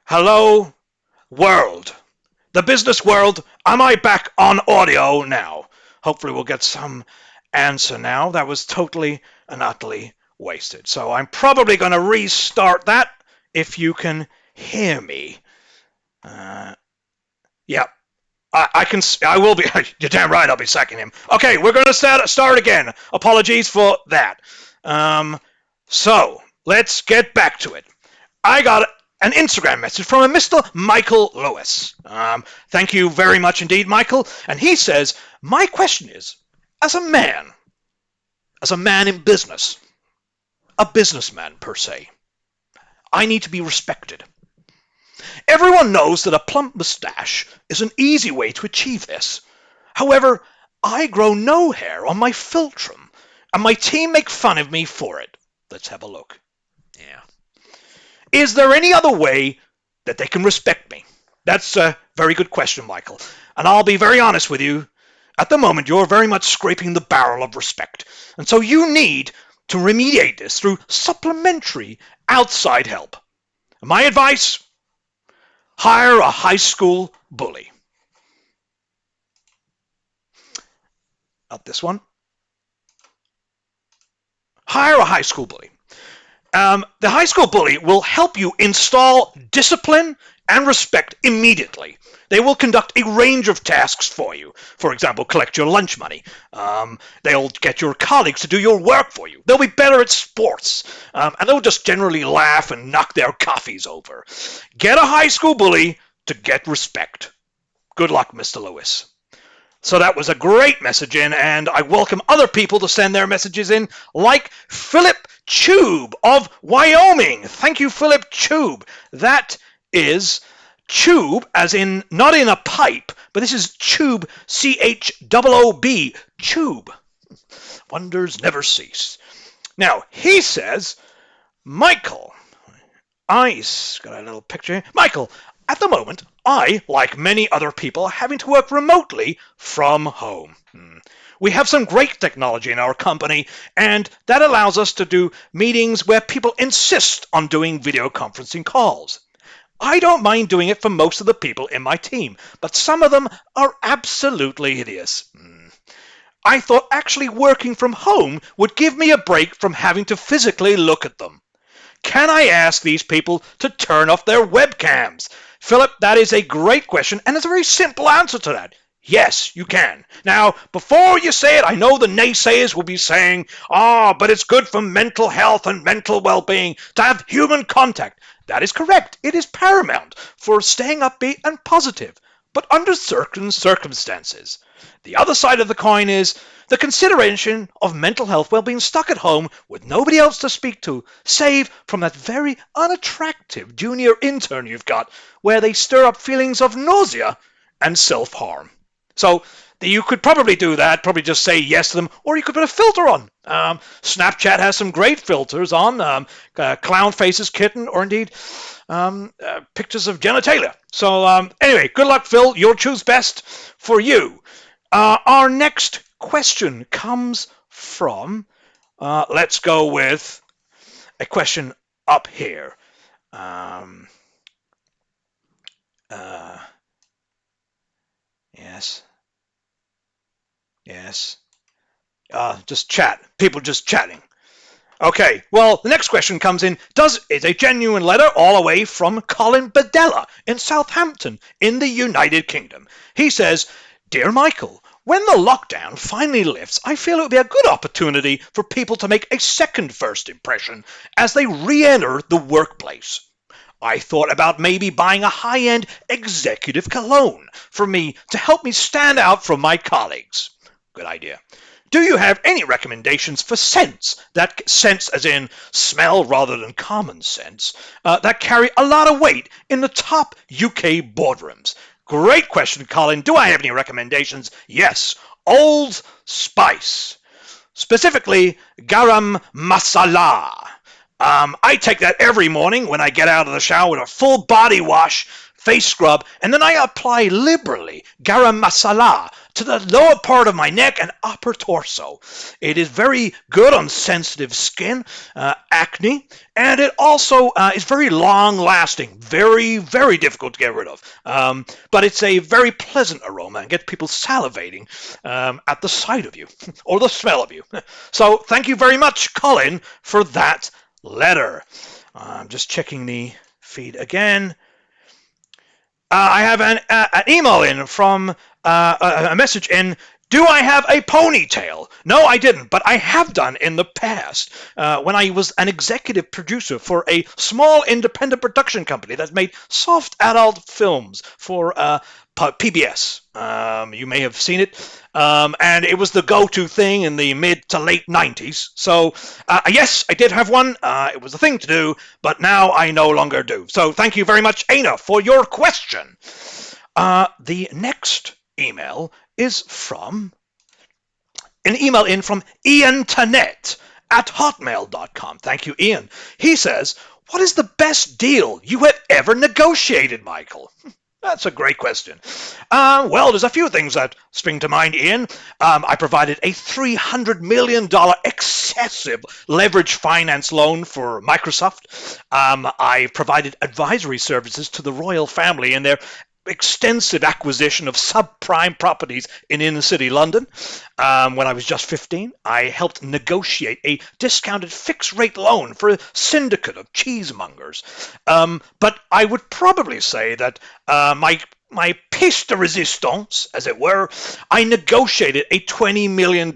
Hello, world. The business world, am I back on audio now? Hopefully we'll get some answer now. That was totally and utterly wasted. So I'm probably going to restart that if you can hear me. Yeah, I will be. You're damn right. I'll be sacking him. Okay, we're going to start again. Apologies for that. So let's get back to it. I got an Instagram message from a Mr. Michael Lewis. Thank you very much indeed, Michael. And he says, my question is, as a man in business, a businessman per se, I need to be respected. Everyone knows that a plump mustache is an easy way to achieve this. However, I grow no hair on my philtrum, and my team make fun of me for it. Let's have a look. Yeah. Is there any other way that they can respect me? That's a very good question, Michael. And I'll be very honest with you. At the moment, you're very much scraping the barrel of respect. And so you need to remediate this through supplementary outside help. My advice? Hire a high school bully. Not this one. Hire a high school bully. The high school bully will help you install discipline and respect immediately. They will conduct a range of tasks for you. For example, collect your lunch money. They'll get your colleagues to do your work for you. They'll be better at sports. And they'll just generally laugh and knock their coffees over. Get a high school bully to get respect. Good luck, Mr. Lewis. So that was a great message in, and I welcome other people to send their messages in, like Philip Chube of Wyoming. Thank you, Philip Chube. That is tube, as in not in a pipe, but this is tube, C-H-O-O-B, tube. Wonders never cease. Now, he says, Michael, got a little picture here. Michael, at the moment, I, like many other people, are having to work remotely from home. We have some great technology in our company, and that allows us to do meetings where people insist on doing video conferencing calls. I don't mind doing it for most of the people in my team, but some of them are absolutely hideous. I thought actually working from home would give me a break from having to physically look at them. Can I ask these people to turn off their webcams? Philip, that is a great question, and there's a very simple answer to that. Yes, you can. Now, before you say it, I know the naysayers will be saying, but it's good for mental health and mental well-being to have human contact. That is correct. It is paramount for staying upbeat and positive, but under certain circumstances. The other side of the coin is the consideration of mental health while being stuck at home with nobody else to speak to, save from that very unattractive junior intern you've got, where they stir up feelings of nausea and self-harm. So you could probably do that, probably just say yes to them, or you could put a filter on. Snapchat has some great filters on, clown faces, kitten, or indeed pictures of genitalia. So anyway, good luck, Phil. You'll choose best for you. Our next question comes from, let's go with a question up here. Yes. Just chat. People just chatting. Okay, well, the next question comes in. Is a genuine letter all the way from Colin Badella in Southampton in the United Kingdom. He says, Dear Michael, when the lockdown finally lifts, I feel it would be a good opportunity for people to make a second first impression as they re-enter the workplace. I thought about maybe buying a high-end executive cologne for me to help me stand out from my colleagues. Good idea. Do you have any recommendations for scents, that sense as in smell rather than common sense, that carry a lot of weight in the top UK boardrooms? Great question, Colin. Do I have any recommendations? Yes. Old Spice. Specifically, garam masala. I take that every morning when I get out of the shower with a full body wash, face scrub, and then I apply liberally garam masala to the lower part of my neck and upper torso. It is very good on sensitive skin, acne, and it also is very long-lasting, very, very difficult to get rid of. But it's a very pleasant aroma and gets people salivating at the sight of you or the smell of you. So thank you very much, Colin, for that letter. I'm just checking the feed again. I have an email in from a message in. Do I have a ponytail? No, I didn't, but I have done in the past when I was an executive producer for a small independent production company that made soft adult films for PBS. You may have seen it. And it was the go-to thing in the mid to late 90s. So, yes, I did have one. It was a thing to do, but now I no longer do. So thank you very much, Aina, for your question. The next email is from an email in from Ian Tanet at hotmail.com. Thank you, Ian. He says, what is the best deal you have ever negotiated, Michael? That's a great question. Well, there's a few things that spring to mind, Ian. I provided a $300 million excessive leverage finance loan for Microsoft. I provided advisory services to the royal family in their extensive acquisition of subprime properties in inner city London. When I was just 15, I helped negotiate a discounted fixed rate loan for a syndicate of cheesemongers. But I would probably say that my piece de resistance, as it were, I negotiated a $20 million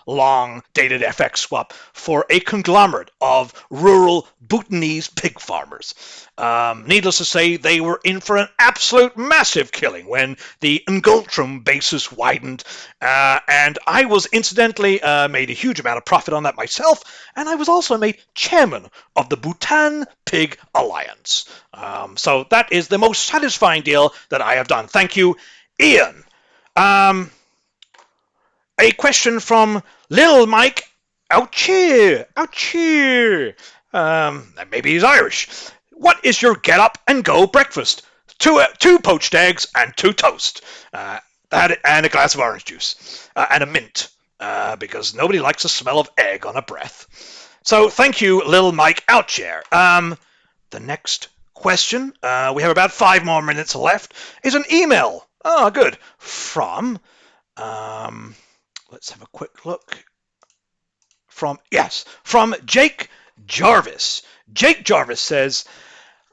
long-dated FX swap for a conglomerate of rural Bhutanese pig farmers. Needless to say, they were in for an absolute massive killing when the Ngultrum basis widened, and I was incidentally made a huge amount of profit on that myself, and I was also made chairman of the Bhutan Pig Alliance. So that is the most satisfying deal that I have done. Thank you, Ian. A question from Lil Mike out here. Maybe he's Irish. What is your get up and go breakfast? Two poached eggs and 2 toast. And a glass of orange juice. And a mint. Because nobody likes the smell of egg on a breath. So thank you, Lil Mike out here. The next question, we have about 5 more minutes left, is an email. Oh, good. From, let's have a quick look. From Jake Jarvis. Jake Jarvis says,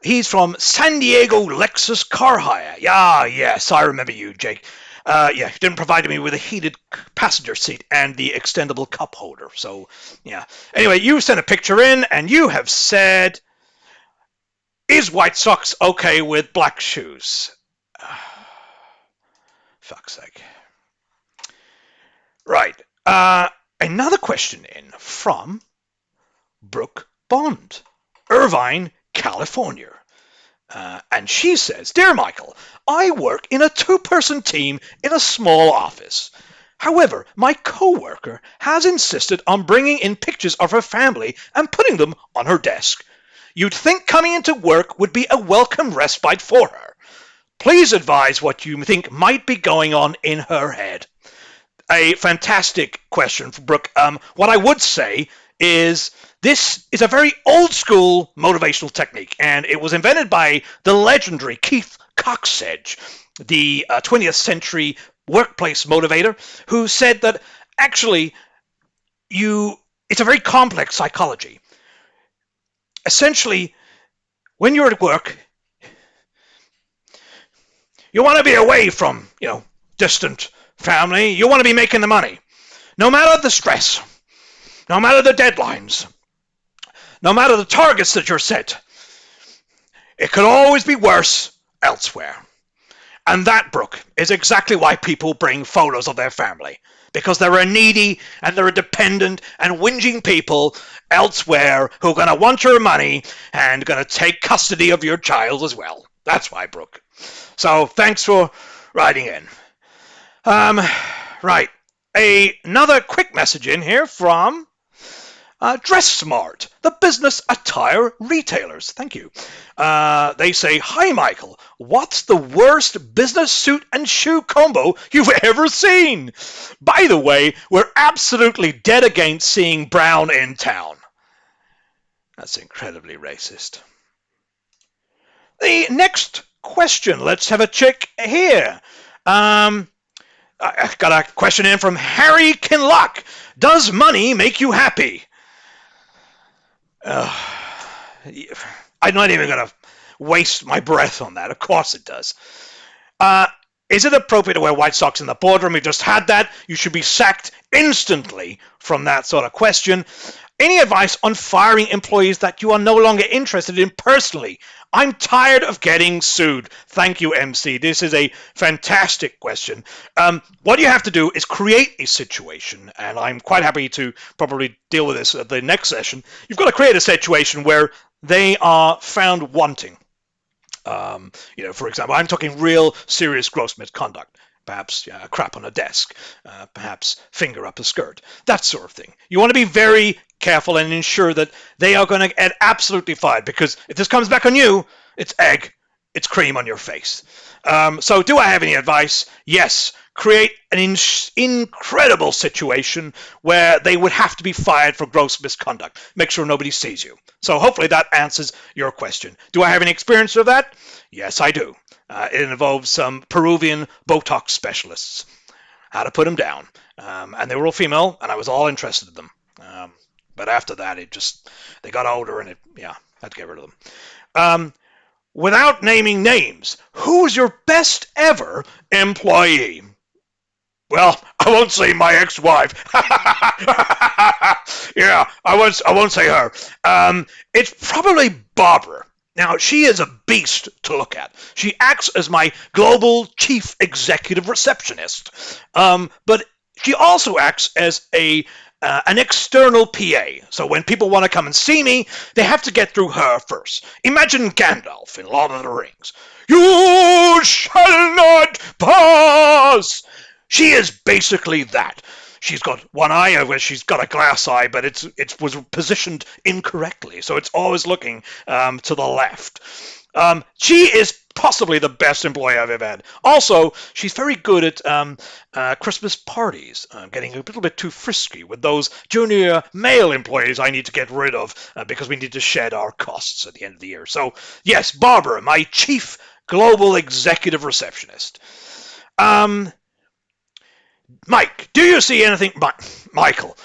he's from San Diego Lexus Car Hire. Yes, I remember you, Jake. You didn't provide me with a heated passenger seat and the extendable cup holder. So, yeah. Anyway, you sent a picture in, and you have said, is white socks okay with black shoes? Fuck's sake. Right. Another question in from Brooke Bond, Irvine, California. And she says, Dear Michael, I work in a 2-person team in a small office. However, my coworker has insisted on bringing in pictures of her family and putting them on her desk. You'd think coming into work would be a welcome respite for her. Please advise what you think might be going on in her head. A fantastic question for Brooke. What I would say is this is a very old-school motivational technique, and it was invented by the legendary Keith Coxsedge, the 20th century workplace motivator, who said that actually it's a very complex psychology. Essentially, when you're at work, you want to be away from, distant family. You want to be making the money. No matter the stress, no matter the deadlines, no matter the targets that you're set, it could always be worse elsewhere. And that, Brooke, is exactly why people bring photos of their family. Because they're a needy and they're a dependent and whinging people elsewhere who are going to want your money and going to take custody of your child as well. That's why, Brooke. So thanks for writing in. Right. Another quick message in here from Dress Smart, the business attire retailers. Thank you. They say, "Hi, Michael. What's the worst business suit and shoe combo you've ever seen? By the way, we're absolutely dead against seeing brown in town." That's incredibly racist. The next question. Let's have a check here. I got a question in from Harry Kinlock. Does money make you happy? Uh, I'm not even going to waste my breath on that. Of course it does. Uh, is it appropriate to wear white socks in the boardroom? We just had that. You should be sacked instantly from that sort of question. Any advice on firing employees that you are no longer interested in personally? I'm tired of getting sued. Thank you, MC. This is a fantastic question. What you have to do is create a situation, and I'm quite happy to probably deal with this at the next session. You've got to create a situation where they are found wanting. For example, I'm talking real serious gross misconduct. Perhaps crap on a desk, perhaps finger up a skirt, that sort of thing. You want to be very careful and ensure that they are going to get absolutely fired, because if this comes back on you, it's egg, it's cream on your face. So do I have any advice? Yes. Create an incredible situation where they would have to be fired for gross misconduct. Make sure nobody sees you. So hopefully that answers your question. Do I have any experience of that? Yes, I do. It involves some Peruvian Botox specialists. How to put them down. And they were all female, and I was all interested in them. But after that, they got older, and I had to get rid of them. Without naming names, who's your best ever employee? Well, I won't say my ex-wife. Yeah, I won't say her. It's probably Barbara. Now, she is a beast to look at. She acts as my global chief executive receptionist. But she also acts as an external PA. So when people want to come and see me, they have to get through her first. Imagine Gandalf in Lord of the Rings. You shall not pass! She is basically that. She's got one eye, where she's got a glass eye, but it was positioned incorrectly, so it's always looking to the left. She is possibly the best employee I've ever had. Also, she's very good at Christmas parties, getting a little bit too frisky with those junior male employees I need to get rid of because we need to shed our costs at the end of the year. So, yes, Barbara, my chief global executive receptionist. Mike, do you see anything... Michael,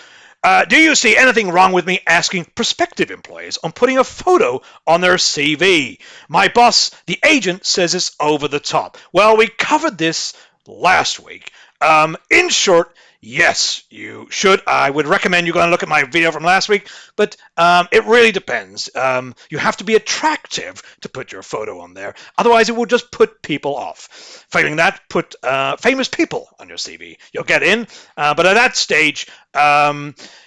do you see anything wrong with me asking prospective employees on putting a photo on their CV? My boss, the agent, says it's over the top. Well, we covered this last week. In short, yes, you should. I would recommend you go and look at my video from last week, but it really depends. You have to be attractive to put your photo on there. Otherwise, it will just put people off. Failing that, put famous people on your CV. You'll get in, but at that stage,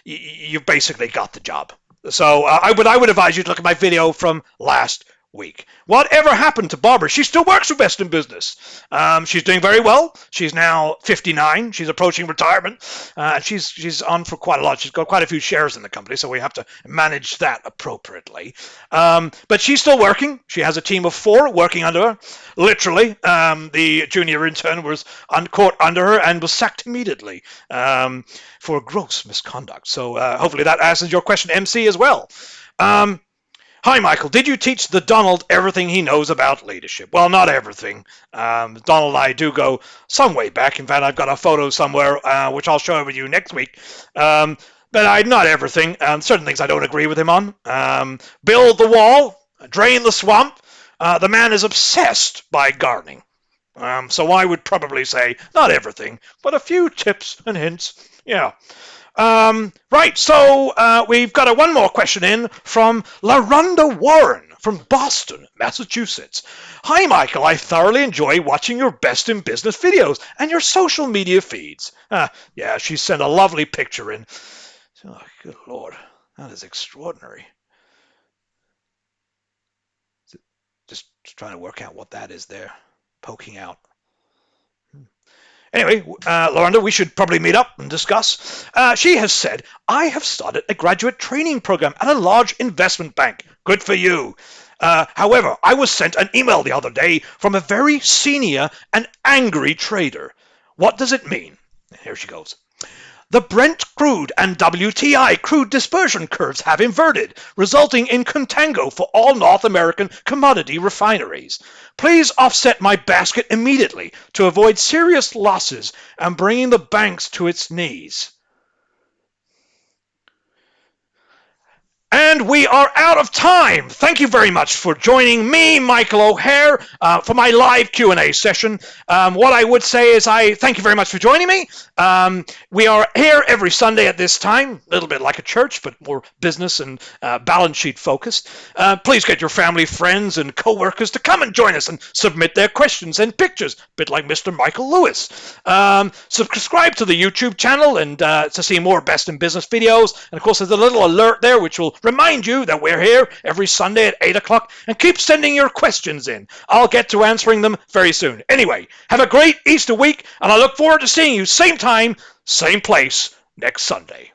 you've basically got the job. So I would advise you to look at my video from last week. Whatever happened to Barbara? She still works for Best in Business. She's doing very well. She's now 59. She's approaching retirement. She's on for quite a lot. She's got quite a few shares in the company, so we have to manage that appropriately. But she's still working. She has a team of 4 working under her. Literally, the junior intern was caught under her and was sacked immediately for gross misconduct. So hopefully that answers your question, MC, as well. Hi, Michael. Did you teach the Donald everything he knows about leadership? Well, not everything. Donald and I do go some way back. In fact, I've got a photo somewhere, which I'll show with you next week. But not everything. Certain things I don't agree with him on. Build the wall, drain the swamp. The man is obsessed by gardening. So I would probably say not everything, but a few tips and hints. Yeah. Right, so we've got one more question in from LaRonda Warren from Boston, Massachusetts. Hi, Michael. I thoroughly enjoy watching your Best in Business videos and your social media feeds. Yeah, she sent a lovely picture in. Oh, good Lord, that is extraordinary. Just trying to work out what that is there, poking out. Anyway, Lorenda, we should probably meet up and discuss. She has said, I have started a graduate training program at a large investment bank. Good for you. However, I was sent an email the other day from a very senior and angry trader. What does it mean? Here she goes. The Brent crude and WTI crude dispersion curves have inverted, resulting in contango for all North American commodity refineries. Please offset my basket immediately to avoid serious losses and bringing the banks to its knees. And we are out of time. Thank you very much for joining me, Michael O'Hare, for my live Q&A session. What I would say is I thank you very much for joining me. We are here every Sunday at this time, a little bit like a church, but more business and balance sheet focused. Please get your family, friends, and co-workers to come and join us and submit their questions and pictures, a bit like Mr. Michael Lewis. Subscribe to the YouTube channel and to see more Best in Business videos. And of course, there's a little alert there which will remind you that we're here every Sunday at 8 o'clock, and keep sending your questions in. I'll get to answering them very soon. Anyway, have a great Easter week, and I look forward to seeing you same time, same place next Sunday.